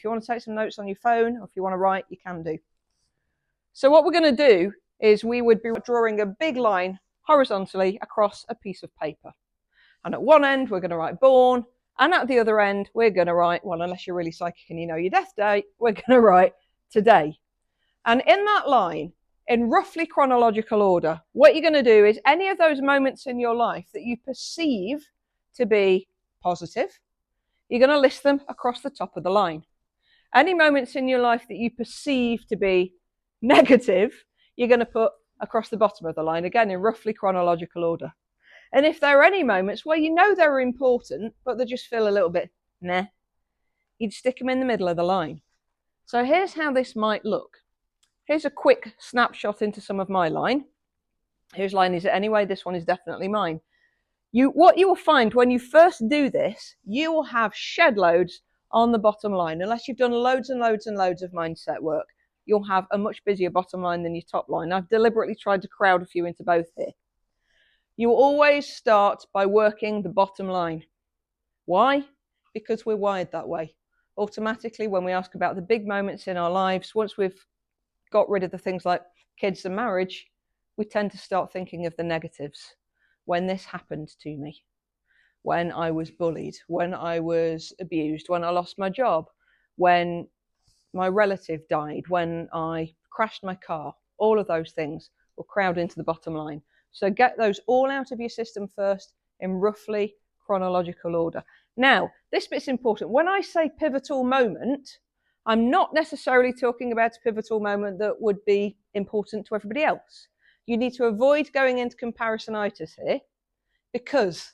If you want to take some notes on your phone, or if you want to write, you can do. So what we're going to do is we would be drawing a big line horizontally across a piece of paper. And at one end, we're going to write born. And at the other end, we're going to write, well, unless you're really psychic and you know your death date, we're going to write today. And in that line, in roughly chronological order, what you're going to do is any of those moments in your life that you perceive to be positive, you're going to list them across the top of the line. Any moments in your life that you perceive to be negative, you're going to put across the bottom of the line, again in roughly chronological order. And if there are any moments where you know they're important, but they just feel a little bit meh, you'd stick them in the middle of the line. So here's how this might look. Here's a quick snapshot into some of my line. Whose line is it anyway? This one is definitely mine. What you will find when you first do this, you will have shed loads on the bottom line. Unless you've done loads and loads and loads of mindset work, you'll have a much busier bottom line than your top line. I've deliberately tried to crowd a few into both here. You always start by working the bottom line. Why? Because we're wired that way. Automatically, when we ask about the big moments in our lives, once we've got rid of the things like kids and marriage, we tend to start thinking of the negatives. When this happened to me, when I was bullied, when I was abused, when I lost my job, when my relative died, when I crashed my car, all of those things will crowd into the bottom line. So get those all out of your system first in roughly chronological order. Now, this bit's important. When I say pivotal moment, I'm not necessarily talking about a pivotal moment that would be important to everybody else. You need to avoid going into comparisonitis here, because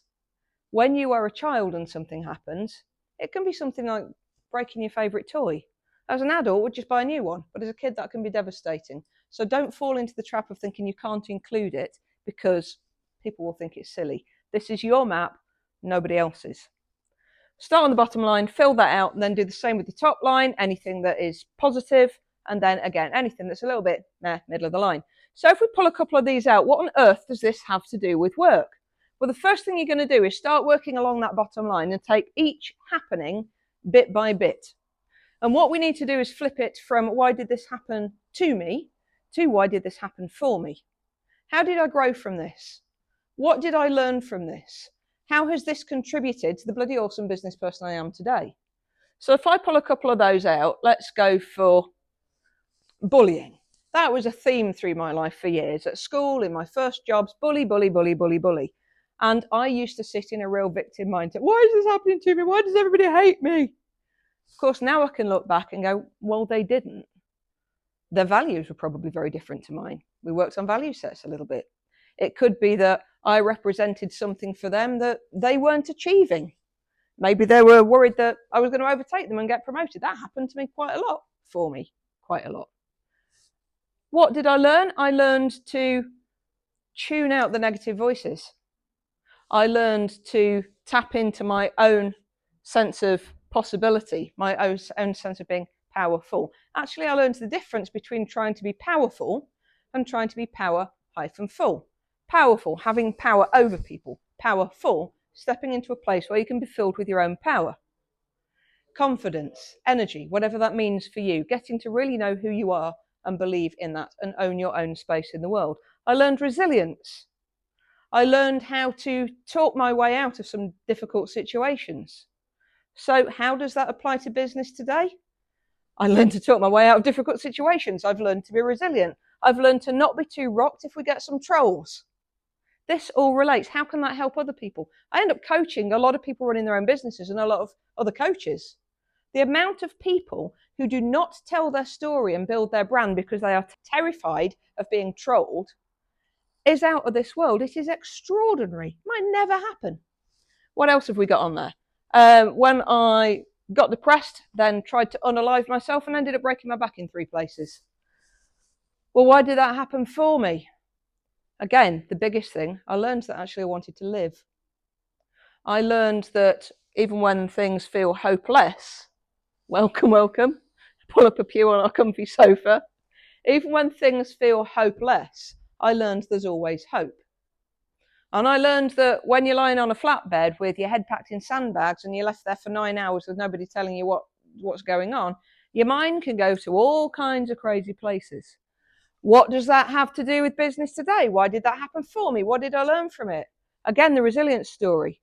when you are a child and something happens, it can be something like breaking your favourite toy. As an adult, we'd just buy a new one, but as a kid, that can be devastating. So don't fall into the trap of thinking you can't include it because people will think it's silly. This is your map, nobody else's. Start on the bottom line, fill that out, and then do the same with the top line, anything that is positive, and then again, anything that's a little bit middle of the line. So if we pull a couple of these out, what on earth does this have to do with work? Well, the first thing you're going to do is start working along that bottom line and take each happening bit by bit. And what we need to do is flip it from why did this happen to me to why did this happen for me? How did I grow from this? What did I learn from this? How has this contributed to the bloody awesome business person I am today? So if I pull a couple of those out, let's go for bullying. That was a theme through my life for years. At school, in my first jobs, bully, bully, bully, bully, bully. And I used to sit in a real victim mindset. Why is this happening to me? Why does everybody hate me? Of course, now I can look back and go, well, they didn't. Their values were probably very different to mine. We worked on value sets a little bit. It could be that I represented something for them that they weren't achieving. Maybe they were worried that I was going to overtake them and get promoted. That happened to me quite a lot for me, quite a lot. What did I learn? I learned to tune out the negative voices. I learned to tap into my own sense of possibility, my own sense of being powerful. Actually, I learned the difference between trying to be powerful and trying to be power-full. Powerful, having power over people. Powerful, stepping into a place where you can be filled with your own power. Confidence, energy, whatever that means for you. Getting to really know who you are and believe in that and own your own space in the world. I learned resilience. I learned how to talk my way out of some difficult situations. So how does that apply to business today? I learned to talk my way out of difficult situations. I've learned to be resilient. I've learned to not be too rocked if we get some trolls. This all relates. How can that help other people? I end up coaching a lot of people running their own businesses and a lot of other coaches. The amount of people who do not tell their story and build their brand because they are terrified of being trolled is out of this world. It is extraordinary. It might never happen. What else have we got on there? When I got depressed, then tried to unalive myself and ended up breaking my back in 3 places. Well, why did that happen for me? Again, the biggest thing, I learned that actually I wanted to live. I learned that even when things feel hopeless, welcome, welcome, pull up a pew on our comfy sofa. Even when things feel hopeless, I learned there's always hope. And I learned that when you're lying on a flatbed with your head packed in sandbags and you're left there for 9 hours with nobody telling you what what's going on, your mind can go to all kinds of crazy places. What does that have to do with business today? Why did that happen for me? What did I learn from it? Again, the resilience story.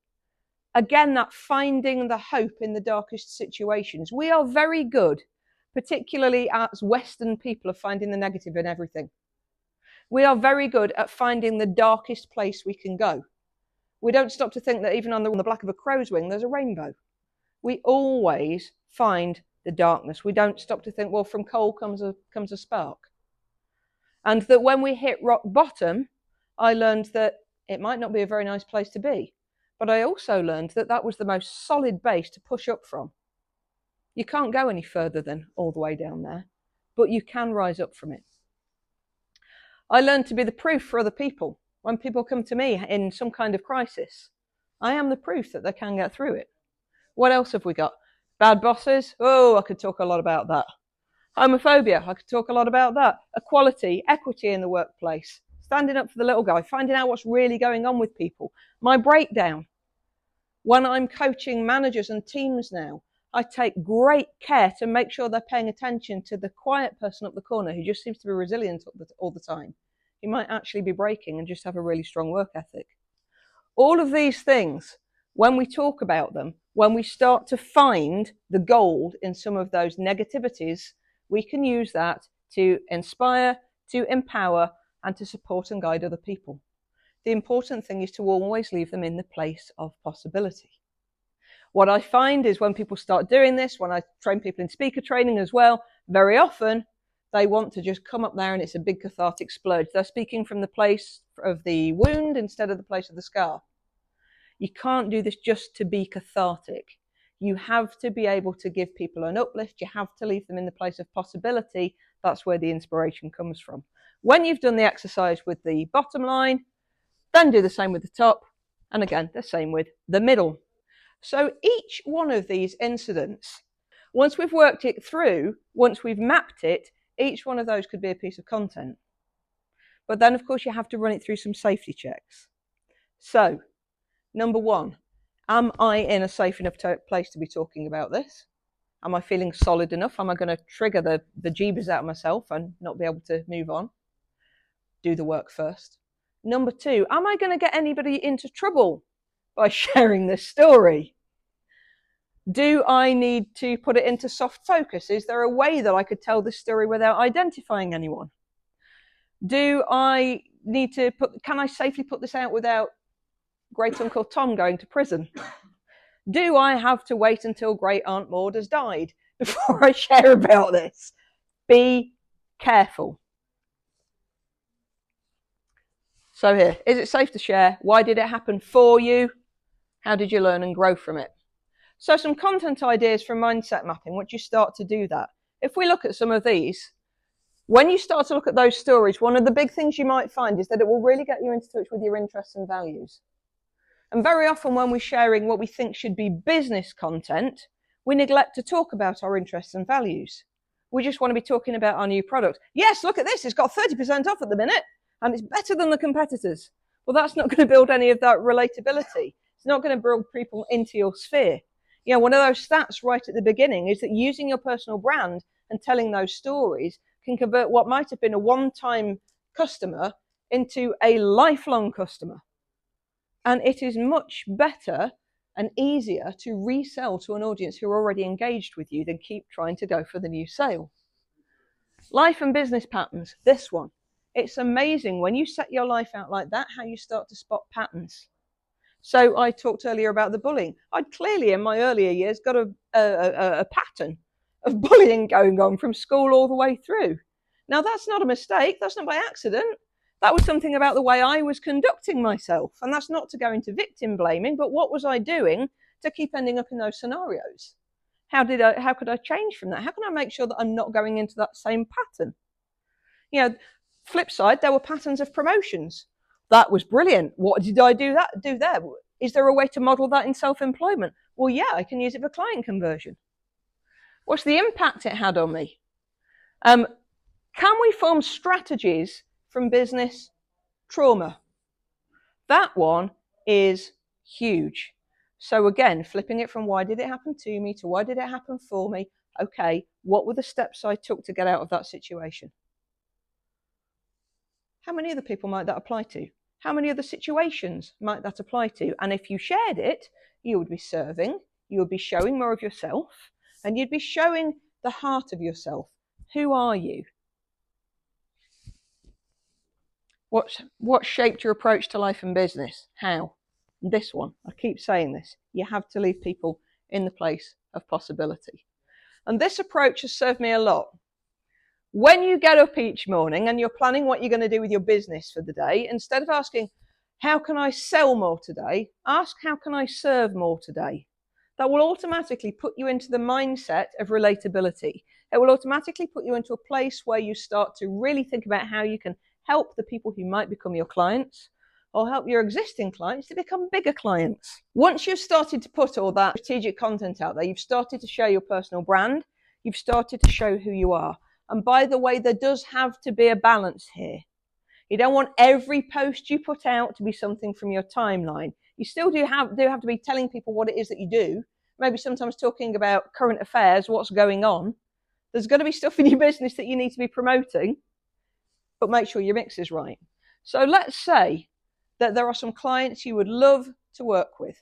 Again, that finding the hope in the darkest situations. We are very good, particularly as Western people, of finding the negative in everything. We are very good at finding the darkest place we can go. We don't stop to think that even on the back of a crow's wing, there's a rainbow. We always find the darkness. We don't stop to think, well, from coal comes a spark. And that when we hit rock bottom, I learned that it might not be a very nice place to be. But I also learned that that was the most solid base to push up from. You can't go any further than all the way down there, but you can rise up from it. I learned to be the proof for other people. When people come to me in some kind of crisis, I am the proof that they can get through it. What else have we got? Bad bosses? Oh, I could talk a lot about that. Homophobia? I could talk a lot about that. Equality, equity in the workplace. Standing up for the little guy, finding out what's really going on with people. My breakdown. When I'm coaching managers and teams now, I take great care to make sure they're paying attention to the quiet person up the corner who just seems to be resilient all the time. He might actually be breaking and just have a really strong work ethic. All of these things, when we talk about them, when we start to find the gold in some of those negativities, we can use that to inspire, to empower, and to support and guide other people. The important thing is to always leave them in the place of possibility. What I find is when people start doing this, when I train people in speaker training as well, very often they want to just come up there and it's a big cathartic splurge. They're speaking from the place of the wound instead of the place of the scar. You can't do this just to be cathartic. You have to be able to give people an uplift. You have to leave them in the place of possibility. That's where the inspiration comes from. When you've done the exercise with the bottom line, then do the same with the top, and again, the same with the middle. So each one of these incidents, once we've worked it through, once we've mapped it, each one of those could be a piece of content. But then, of course, you have to run it through some safety checks. So, number one, am I in a safe enough place to be talking about this? Am I feeling solid enough? Am I going to trigger the jeebers out of myself and not be able to move on? Do the work first. Number two, am I going to get anybody into trouble by sharing this story? Do I need to put it into soft focus? Is there a way that I could tell this story without identifying anyone? Do I need to can I safely put this out without Great Uncle Tom going to prison? Do I have to wait until Great Aunt Maud has died before I share about this? Be careful. So here, is it safe to share? Why did it happen for you? How did you learn and grow from it? So some content ideas from mindset mapping, once you start to do that. If we look at some of these, when you start to look at those stories, one of the big things you might find is that it will really get you into touch with your interests and values. And very often when we're sharing what we think should be business content, we neglect to talk about our interests and values. We just want to be talking about our new product. Yes, look at this, it's got 30% off at the minute. And it's better than the competitors. Well, that's not going to build any of that relatability. It's not going to build people into your sphere. You know, one of those stats right at the beginning is that using your personal brand and telling those stories can convert what might have been a one-time customer into a lifelong customer. And it is much better and easier to resell to an audience who are already engaged with you than keep trying to go for the new sale. Life and business patterns, this one. It's amazing when you set your life out like that, how you start to spot patterns. So I talked earlier about the bullying. I'd clearly in my earlier years got a pattern of bullying going on from school all the way through. Now that's not a mistake, that's not by accident. That was something about the way I was conducting myself. And that's not to go into victim blaming, but what was I doing to keep ending up in those scenarios? How could I change from that? How can I make sure that I'm not going into that same pattern? You know, flip side, there were patterns of promotions. That was brilliant. What did I do there? Is there a way to model that in self-employment? Well, yeah, I can use it for client conversion. What's the impact it had on me? Can we form strategies from business trauma? That one is huge. So again, flipping it from why did it happen to me to why did it happen for me? okay, what were the steps I took to get out of that situation? How many other people might that apply to? How many other situations might that apply to? And if you shared it, you would be serving, you would be showing more of yourself, and you'd be showing the heart of yourself. Who are you? What shaped your approach to life and business? How? This one, I keep saying this, you have to leave people in the place of possibility. And this approach has served me a lot. When you get up each morning and you're planning what you're going to do with your business for the day, instead of asking, how can I sell more today? Ask, how can I serve more today? That will automatically put you into the mindset of relatability. It will automatically put you into a place where you start to really think about how you can help the people who might become your clients, or help your existing clients to become bigger clients. Once you've started to put all that strategic content out there, you've started to show your personal brand, you've started to show who you are. And by the way, there does have to be a balance here. You don't want every post you put out to be something from your timeline. You still do have to be telling people what it is that you do, maybe sometimes talking about current affairs, what's going on. There's going to be stuff in your business that you need to be promoting, but make sure your mix is right. So let's say that there are some clients you would love to work with.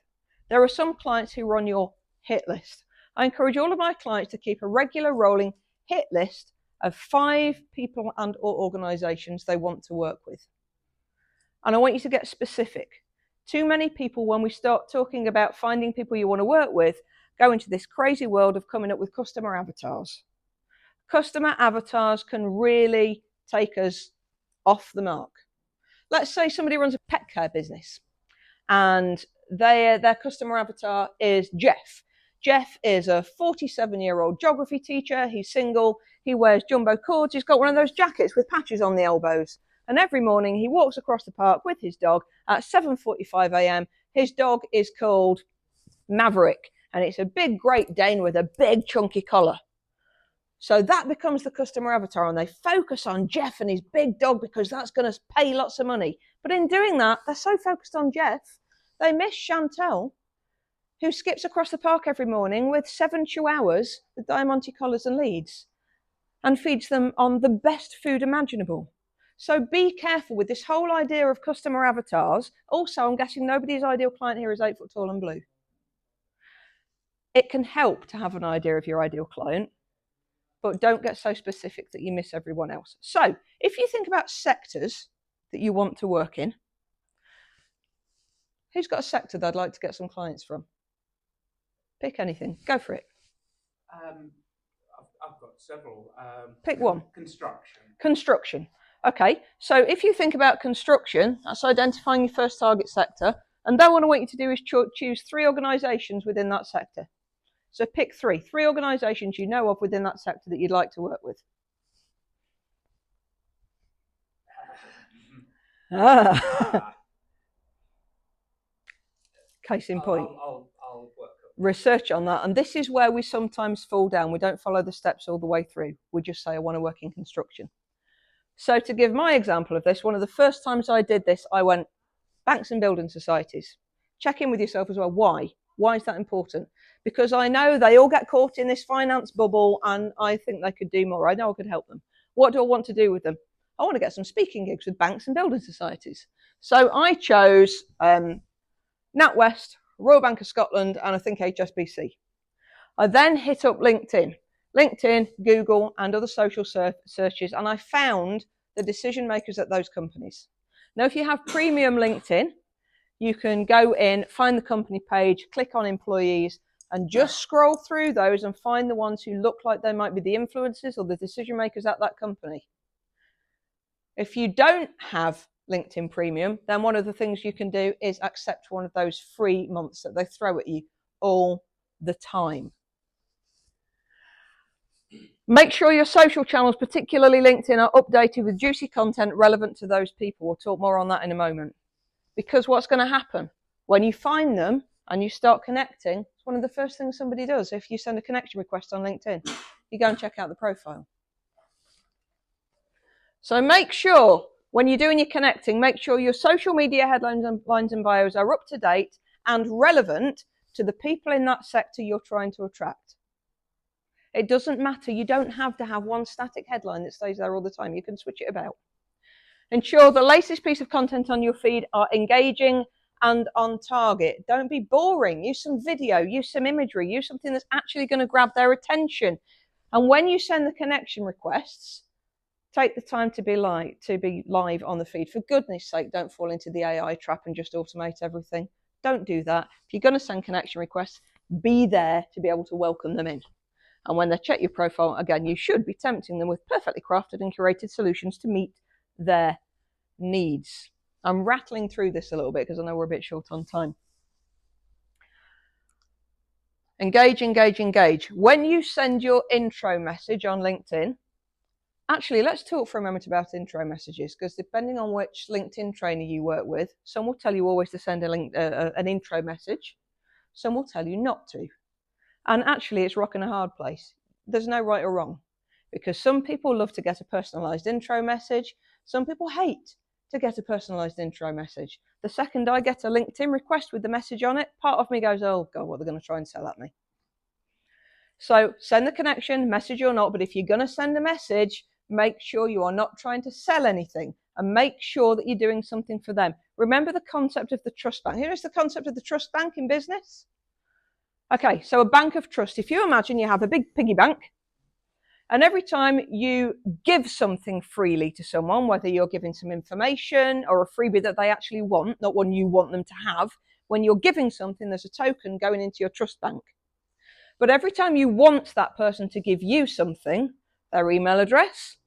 There are some clients who are on your hit list. I encourage all of my clients to keep a regular rolling hit list of 5 people and or organizations they want to work with. And I want you to get specific. Too many people, when we start talking about finding people you want to work with, go into this crazy world of coming up with customer avatars. Customer avatars can really take us off the mark. Let's say somebody runs a pet care business and their customer avatar is Jeff. Jeff is a 47-year-old geography teacher. He's single. He wears jumbo cords. He's got one of those jackets with patches on the elbows. And every morning he walks across the park with his dog at 7:45 a.m. His dog is called Maverick, and it's a big Great Dane with a big chunky collar. So that becomes the customer avatar, and they focus on Jeff and his big dog because that's going to pay lots of money. But in doing that, they're so focused on Jeff, they miss Chantel, who skips across the park every morning with 7 chihuahuas with Diamante collars and leads and feeds them on the best food imaginable. So be careful with this whole idea of customer avatars. Also, I'm guessing nobody's ideal client here is 8 foot tall and blue. It can help to have an idea of your ideal client, but don't get so specific that you miss everyone else. So if you think about sectors that you want to work in, who's got a sector they'd like to get some clients from? Pick anything. Go for it. I've got several. Pick one. Construction. Construction. Okay, so if you think about construction, that's identifying your first target sector, and then what I want you to do is choose 3 organisations within that sector. So pick 3 organisations you know of within that sector that you'd like to work with. Case in point. I'll work on research on that, and this is where we sometimes fall down. We don't follow the steps all the way through. We just say, I want to work in construction. So to give my example of this, one of the first times I did this, I went, banks and building societies. Check in with yourself as well. Why? Why is that important? Because I know they all get caught in this finance bubble, and I think they could do more. I know I could help them. What do I want to do with them? I want to get some speaking gigs with banks and building societies. So I chose NatWest, Royal Bank of Scotland, and I think HSBC. I then hit up LinkedIn, Google, and other social searches, and I found the decision makers at those companies. Now, if you have premium LinkedIn, you can go in, find the company page, click on employees, and just scroll through those and find the ones who look like they might be the influencers or the decision makers at that company. If you don't have LinkedIn Premium, then one of the things you can do is accept one of those free months that they throw at you all the time. Make sure your social channels, particularly LinkedIn, are updated with juicy content relevant to those people. We'll talk more on that in a moment. Because what's going to happen when you find them and you start connecting, it's one of the first things somebody does. If you send a connection request on LinkedIn, you go and check out the profile. So make sure when you're doing your connecting, make sure your social media headlines and bios are up to date and relevant to the people in that sector you're trying to attract. It doesn't matter. You don't have to have one static headline that stays there all the time. You can switch it about. Ensure the latest piece of content on your feed are engaging and on target. Don't be boring. Use some video, use some imagery, use something that's actually going to grab their attention. And when you send the connection requests, take the time to be live on the feed. For goodness sake, don't fall into the AI trap and just automate everything. Don't do that. If you're going to send connection requests, be there to be able to welcome them in. And when they check your profile, again, you should be tempting them with perfectly crafted and curated solutions to meet their needs. I'm rattling through this a little bit because I know we're a bit short on time. Engage, engage, engage. When you send your intro message on LinkedIn, actually, let's talk for a moment about intro messages, because depending on which LinkedIn trainer you work with, some will tell you always to send an intro message. Some will tell you not to. And actually, it's rock and a hard place. There's no right or wrong, because some people love to get a personalized intro message. Some people hate to get a personalized intro message. The second I get a LinkedIn request with the message on it, part of me goes, oh God, what are they going to try and sell at me? So send the connection, message or not, but if you're going to send a message, make sure you are not trying to sell anything, and make sure that you're doing something for them. Remember the concept of the trust bank. Here is the concept of the trust bank in business. Okay, so a bank of trust. If you imagine you have a big piggy bank, and every time you give something freely to someone, whether you're giving some information or a freebie that they actually want, not one you want them to have, when you're giving something, there's a token going into your trust bank. But every time you want that person to give you something, their email address,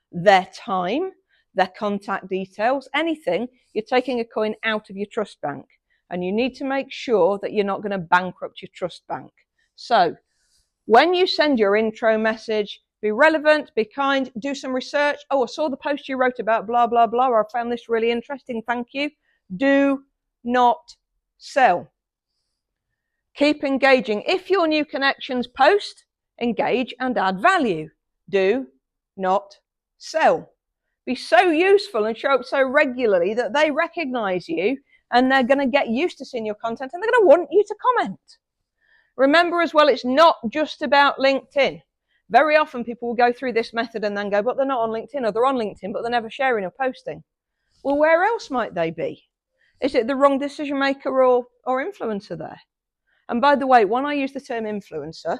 their time, their contact details, anything, you're taking a coin out of your trust bank. And you need to make sure that you're not going to bankrupt your trust bank. So when you send your intro message, be relevant, be kind, do some research. Oh, I saw the post you wrote about blah, blah, blah. I found this really interesting. Thank you. Do not sell. Keep engaging. If your new connections post, engage and add value. Do not sell. Be so useful and show up so regularly that they recognize you, and they're going to get used to seeing your content, and they're going to want you to comment. Remember as well, it's not just about LinkedIn. Very often people will go through this method and then go, but they're not on LinkedIn, or they're on LinkedIn, but they're never sharing or posting. Well, where else might they be? Is it the wrong decision maker or influencer there? And by the way, when I use the term influencer,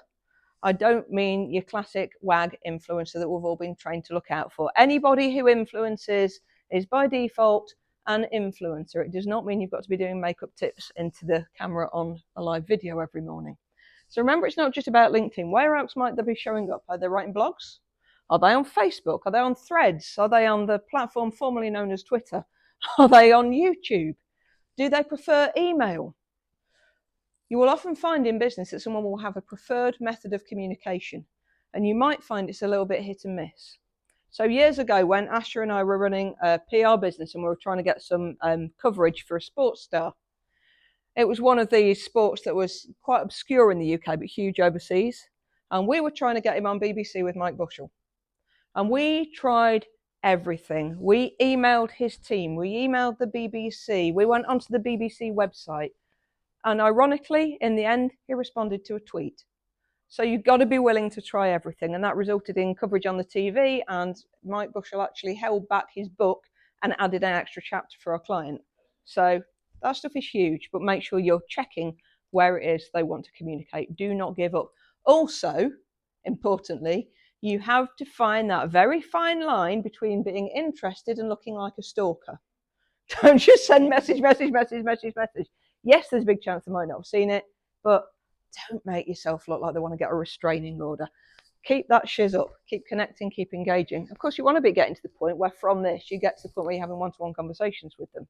I don't mean your classic WAG influencer that we've all been trained to look out for. Anybody who influences is by default an influencer. It does not mean you've got to be doing makeup tips into the camera on a live video every morning. So remember, it's not just about LinkedIn. Where else might they be showing up? Are they writing blogs? Are they on Facebook? Are they on Threads? Are they on the platform formerly known as Twitter? Are they on YouTube? Do they prefer email? You will often find in business that someone will have a preferred method of communication, and you might find it's a little bit hit and miss. So years ago, when Asher and I were running a PR business and we were trying to get some coverage for a sports star, it was one of these sports that was quite obscure in the UK but huge overseas, and we were trying to get him on BBC with Mike Bushell. And we tried everything. We emailed his team, we emailed the BBC, we went onto the BBC website, and ironically, in the end, he responded to a tweet. So you've got to be willing to try everything, and that resulted in coverage on the TV, and Mike Bushell actually held back his book and added an extra chapter for our client. So that stuff is huge, but make sure you're checking where it is they want to communicate. Do not give up. Also, importantly, you have to find that very fine line between being interested and looking like a stalker. Don't just send message. Yes, there's a big chance they might not have seen it, but don't make yourself look like they want to get a restraining order. Keep that shiz up. Keep connecting, keep engaging. Of course, you want to be getting to the point where from this, you get to the point where you're having one-to-one conversations with them.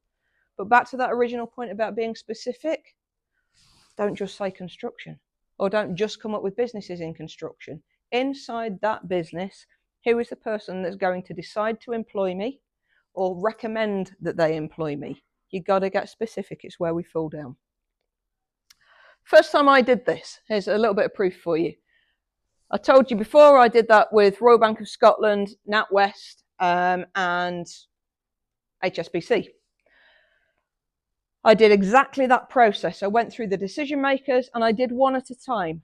But back to that original point about being specific, don't just say construction, or don't just come up with businesses in construction. Inside that business, who is the person that's going to decide to employ me or recommend that they employ me? You got to get specific. It's where we fall down. First time I did this, here's a little bit of proof for you. I told you before I did that with Royal Bank of Scotland, NatWest, and HSBC. I did exactly that process. I went through the decision makers and I did one at a time.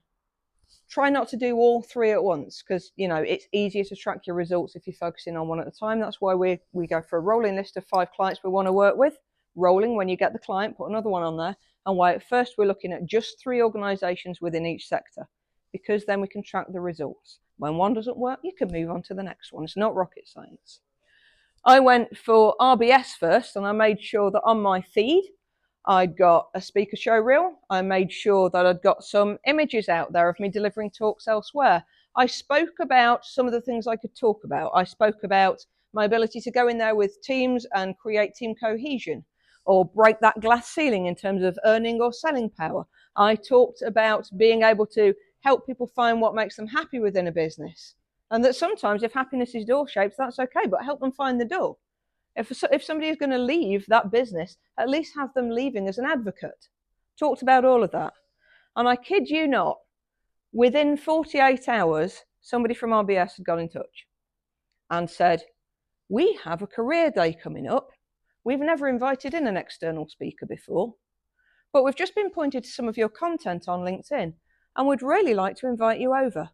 Try not to do all three at once because, you know, it's easier to track your results if you're focusing on one at a time. That's why we go for a rolling list of 5 clients we want to work with. Rolling, when you get the client, put another one on there. And why at first we're looking at just 3 organisations within each sector, because then we can track the results. When one doesn't work, you can move on to the next one. It's not rocket science. I went for RBS first, and I made sure that on my feed I'd got a speaker show reel. I made sure that I'd got some images out there of me delivering talks elsewhere. I spoke about some of the things I could talk about. I spoke about my ability to go in there with teams and create team cohesion, or break that glass ceiling in terms of earning or selling power. I talked about being able to help people find what makes them happy within a business. And that sometimes if happiness is door shaped, that's okay, but help them find the door. If somebody is going to leave that business, at least have them leaving as an advocate. Talked about all of that. And I kid you not, within 48 hours, somebody from RBS had got in touch and said, we have a career day coming up. We've never invited in an external speaker before, but we've just been pointed to some of your content on LinkedIn and would really like to invite you over.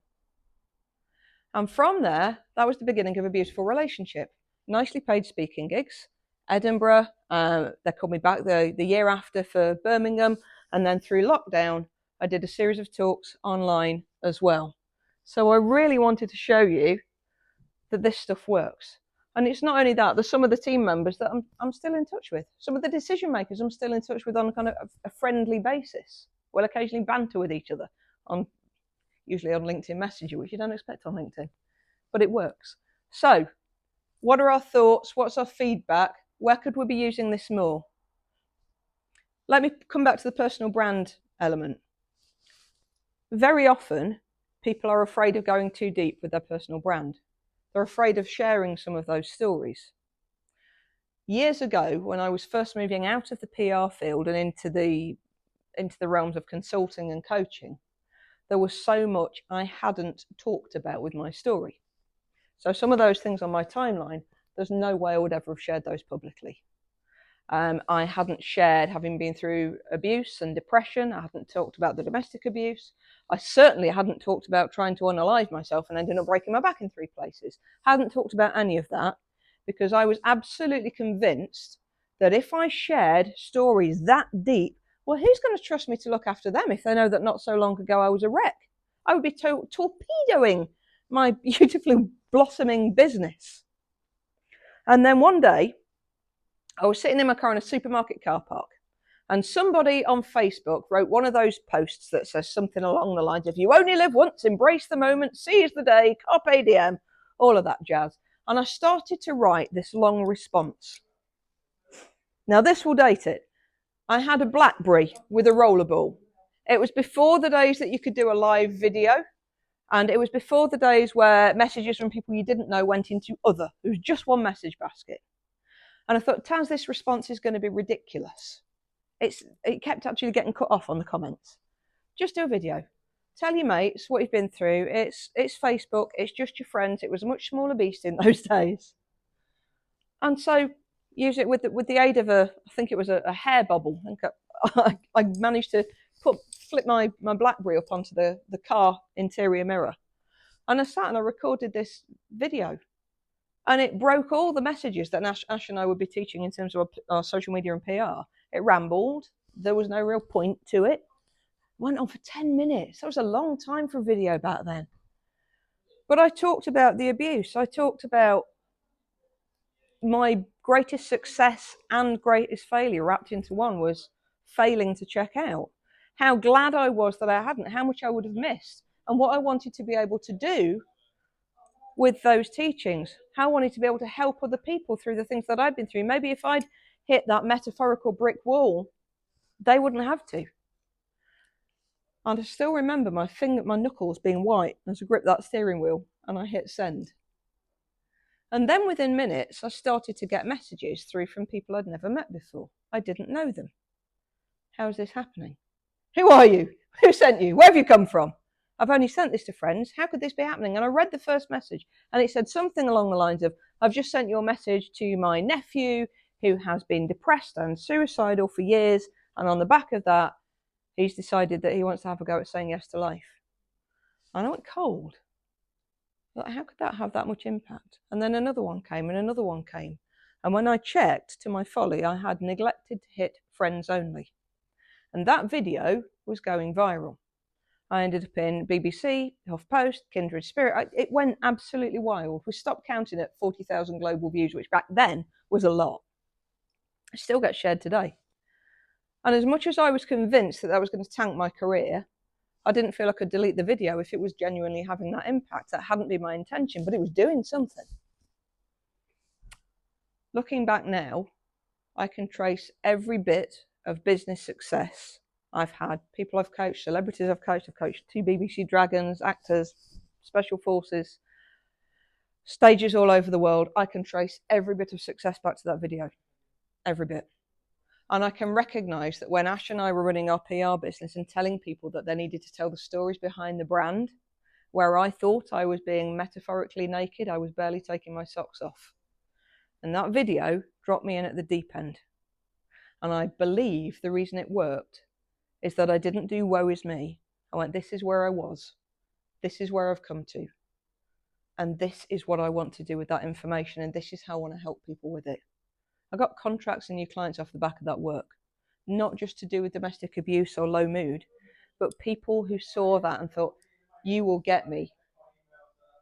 And from there, that was the beginning of a beautiful relationship. Nicely paid speaking gigs, Edinburgh, they called me back the year after for Birmingham, and then through lockdown, I did a series of talks online as well. So I really wanted to show you that this stuff works. And it's not only that, there's some of the team members that I'm still in touch with. Some of the decision makers I'm still in touch with on kind of a friendly basis. We'll occasionally banter with each other, usually on LinkedIn Messenger, which you don't expect on LinkedIn, but it works. So, what are our thoughts? What's our feedback? Where could we be using this more? Let me come back to the personal brand element. Very often, people are afraid of going too deep with their personal brand. They're afraid of sharing some of those stories. Years ago, when I was first moving out of the PR field and into the realms of consulting and coaching, there was so much I hadn't talked about with my story. So some of those things on my timeline, there's no way I would ever have shared those publicly. I hadn't shared having been through abuse and depression. I hadn't talked about the domestic abuse. I certainly hadn't talked about trying to unalive myself and ending up breaking my back in 3 places. Hadn't talked about any of that because I was absolutely convinced that if I shared stories that deep, well, who's going to trust me to look after them if they know that not so long ago I was a wreck? I would be torpedoing my beautifully blossoming business. And then one day, I was sitting in my car in a supermarket car park, and somebody on Facebook wrote one of those posts that says something along the lines of, you only live once, embrace the moment, seize the day, carpe diem, all of that jazz. And I started to write this long response. Now, this will date it. I had a BlackBerry with a rollerball. It was before the days that you could do a live video. And it was before the days where messages from people you didn't know went into other. It was just one message basket. And I thought, Taz, this response is going to be ridiculous. It kept actually getting cut off on the comments. Just do a video. Tell your mates what you've been through. It's Facebook. It's just your friends. It was a much smaller beast in those days. And so use it with the aid of I think it was a hair bubble. I managed to flip my BlackBerry up onto the car interior mirror. And I sat and I recorded this video. And it broke all the messages that Ash and I would be teaching in terms of our social media and PR. It rambled. There was no real point to it. It went on for 10 minutes. That was a long time for a video back then. But I talked about the abuse. I talked about my greatest success and greatest failure wrapped into one was failing to check out. How glad I was that I hadn't, how much I would have missed, and what I wanted to be able to do with those teachings. How I wanted to be able to help other people through the things that I'd been through. Maybe if I'd hit that metaphorical brick wall, they wouldn't have to. And I still remember my knuckles being white as I gripped that steering wheel and I hit send. And then within minutes, I started to get messages through from people I'd never met before. I didn't know them. How is this happening? Who are you? Who sent you? Where have you come from? I've only sent this to friends. How could this be happening? And I read the first message and it said something along the lines of, I've just sent your message to my nephew who has been depressed and suicidal for years. And on the back of that, he's decided that he wants to have a go at saying yes to life. And I went cold. Like, how could that have that much impact? And then another one came and another one came. And when I checked, to my folly, I had neglected to hit friends only. And that video was going viral. I ended up in BBC, HuffPost, Kindred Spirit. It went absolutely wild. We stopped counting at 40,000 global views, which back then was a lot. It still gets shared today. And as much as I was convinced that was going to tank my career, I didn't feel I could delete the video if it was genuinely having that impact. That hadn't been my intention, but it was doing something. Looking back now, I can trace every bit of business success I've had. People I've coached, celebrities I've coached 2 BBC Dragons, actors, special forces, stages all over the world. I can trace every bit of success back to that video. Every bit. And I can recognise that when Ash and I were running our PR business and telling people that they needed to tell the stories behind the brand, where I thought I was being metaphorically naked, I was barely taking my socks off. And that video dropped me in at the deep end. And I believe the reason it worked is that I didn't do woe is me. I went, this is where I was. This is where I've come to. And this is what I want to do with that information. And this is how I want to help people with it. I got contracts and new clients off the back of that work, not just to do with domestic abuse or low mood, but people who saw that and thought, you will get me.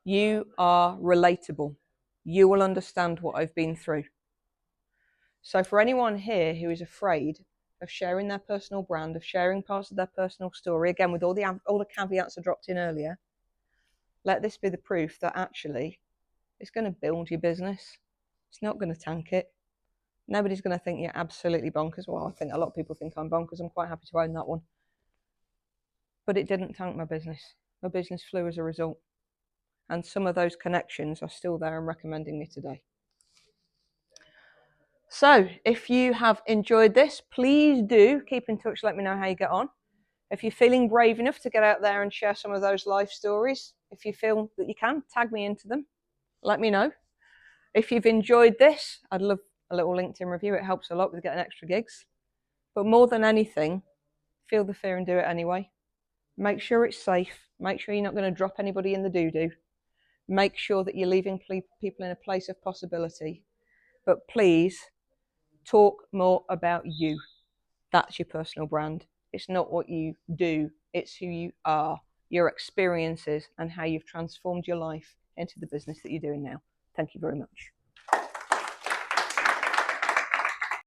You are relatable. You will understand what I've been through. So for anyone here who is afraid of sharing their personal brand, of sharing parts of their personal story, again, with all the caveats I dropped in earlier, let this be the proof that actually it's going to build your business. It's not going to tank it. Nobody's going to think you're absolutely bonkers. Well, I think a lot of people think I'm bonkers. I'm quite happy to own that one. But it didn't tank my business. My business flew as a result. And some of those connections are still there and recommending me today. So if you have enjoyed this, please do keep in touch. Let me know how you get on. If you're feeling brave enough to get out there and share some of those life stories, if you feel that you can, tag me into them. Let me know. If you've enjoyed this, I'd love a little LinkedIn review. It helps a lot with getting extra gigs. But more than anything, feel the fear and do it anyway. Make sure it's safe. Make sure you're not going to drop anybody in the doo-doo. Make sure that you're leaving people in a place of possibility. But please, talk more about you. That's your personal brand. It's not what you do. It's who you are, your experiences, and how you've transformed your life into the business that you're doing now. Thank you very much.